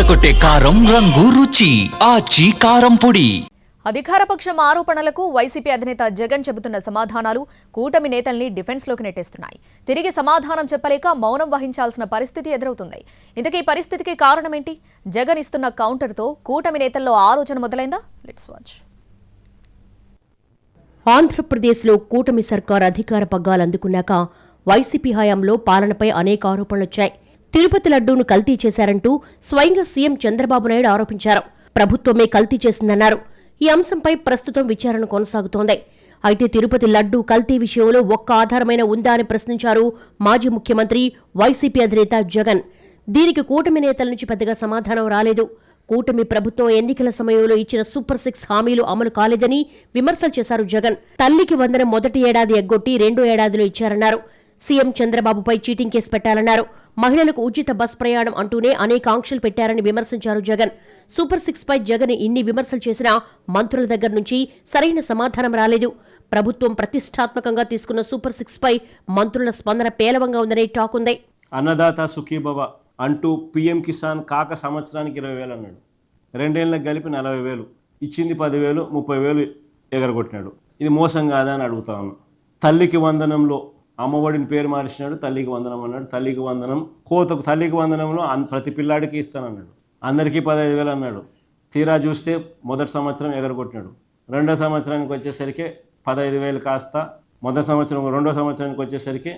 అదరగొట్టే కారం రంగు రుచి ఆచి కారం పొడి. అధికారపక్షం ఆరోపణలకు వైసీపీ అధినేత జగన్ చెబుతున్న సమాధానాలు కూటమి నేతల్ని డిఫెన్స్లోకి నెట్టేస్తున్నాయి. తిరిగి సమాధానం చెప్పలేక మౌనం వహించాల్సిన పరిస్థితి ఎదురవుతుంది. ఇంతకీ పరిస్థితికి కారణమేంటి? జగన్ ఇస్తున్న కౌంటర్తో కూటమి నేతల్లో ఆలోచన మొదలైందా? Let's watch. ఆంధ్రప్రదేశ్లో కూటమి సర్కార్ అధికార పగ్గాలు అందుకున్నాక వైసీపీ హయాంలో పాలనపై అనేక ఆరోపణలొచ్చాయి. తిరుపతి లడ్డూను కల్తీ చేశారంటూ స్వయంగా సీఎం చంద్రబాబు నాయుడు ఆరోపించారు. ప్రభుత్వమే కల్తీ చేసిందన్నారు. ఈ అంశంపై ప్రస్తుతం విచారణ కొనసాగుతోంది. అయితే తిరుపతి లడ్డూ కల్తీ విషయంలో ఒక్క ఆధారమైన ఉందా అని ప్రశ్నించారు మాజీ ముఖ్యమంత్రి వైసీపీ అధినేత జగన్. దీనికి కూటమి నేతల నుంచి పెద్దగా సమాధానం రాలేదు. కూటమి ప్రభుత్వం ఎన్నికల సమయంలో ఇచ్చిన సూపర్ 6 హామీలు అమలు కాలేదని విమర్శలు చేశారు జగన్. తల్లికి వందనం మొదటి ఏడాది ఎగ్గొట్టి రెండో ఏడాదిలో ఇచ్చారన్నారు. సీఎం చంద్రబాబుపై చీటింగ్ కేసు పెట్టాలన్నారు. మహిళలకు ఉచిత బస్ ప్రయాణం అంటూనే అనేక ఆంక్షలు పెట్టారని విమర్శించారు జగన్. సూపర్ 6 పై జగన్ ఇన్ని విమర్శలు చేసినా మంత్రుల దగ్గర నుంచి సరైన సమాధానం రాలేదు. ప్రభుత్వం ప్రతిష్టాత్మకంగా తీసుకున్న సూపర్ 6 పై మంత్రుల స్పందన పేలవంగా ఉందనే టాక్ ఉంది. అన్నదాత సుఖీభవ అంటూ పీఎం కిసాన్ కాక సంవత్సరానికి 20,000 అన్నాడు. 2 ఏళ్ళకి కలిపి 40,000 ఇచ్చింది. 10,000 30,000 ఎగరగొట్టినాడు. ఇది మోసం కాదా అని అడుగుతా ఉన్నాను. తల్లికి వందనంలో అమ్మఒడిని పేరు మార్చినాడు. తల్లికి వందనం అన్నాడు. తల్లికి వందనం కోతకు తల్లికి వందనంలో ప్రతి పిల్లాడికి ఇస్తానన్నాడు. అందరికీ 15,000 అన్నాడు. తీరా చూస్తే మొదటి సంవత్సరం ఎగరగొట్టినాడు. రెండో సంవత్సరానికి వచ్చేసరికి 15,000 కాస్త రెండో సంవత్సరానికి వచ్చేసరికి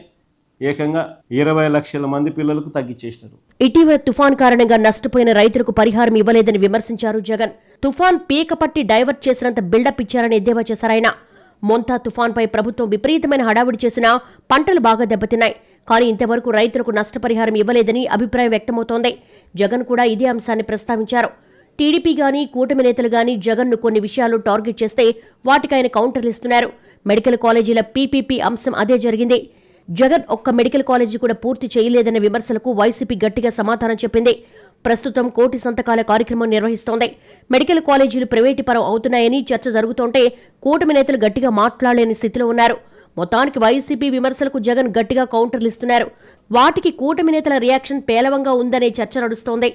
ఏకంగా 20 లక్షల మంది పిల్లలకు తగ్గించేసినారు. ఇటీవల తుఫాన్ కారణంగా నష్టపోయిన రైతులకు పరిహారం ఇవ్వలేదని విమర్శించారు జగన్. తుఫాన్ పీకపట్టి డైవర్ట్ చేసినంత బిల్డప్ ఇచ్చారని ఎద్దేవా చేశారాయన. మొంతా తుఫాన్పై ప్రభుత్వం విపరీతమైన హడావుడి చేసినా పంటలు బాగా దెబ్బతిన్నాయి. కానీ ఇంతవరకు రైతులకు నష్టపరిహారం ఇవ్వలేదని అభిప్రాయం వ్యక్తమవుతోంది. జగన్ కూడా ఇదే అంశాన్ని ప్రస్తావించారు. టీడీపీ గానీ కూటమి నేతలు గానీ జగన్ను కొన్ని విషయాలు టార్గెట్ చేస్తే వాటికి ఆయన కౌంటర్లు ఇస్తున్నారు. మెడికల్ కాలేజీల పీపీపీ అంశం అదే జరిగింది. జగన్ ఒక్క మెడికల్ కాలేజీ కూడా పూర్తి చేయలేదన్న విమర్శలకు వైసీపీ గట్టిగా సమాధానం చెప్పింది. ప్రస్తుతం 1,00,00,000 సంతకాల కార్యక్రమం నిర్వహిస్తోంది. మెడికల్ కాలేజీలు ప్రైవేటు పరం అవుతున్నాయని చర్చ జరుగుతుంటే కూటమి నేతలు గట్టిగా మాట్లాడలేని స్థితిలో ఉన్నారు. మొత్తానికి వైసీపీ విమర్శలకు జగన్ గట్టిగా కౌంటర్లు ఇస్తున్నారు. వాటికి కూటమి నేతల రియాక్షన్ పేలవంగా ఉందనే చర్చ నడుస్తోంది.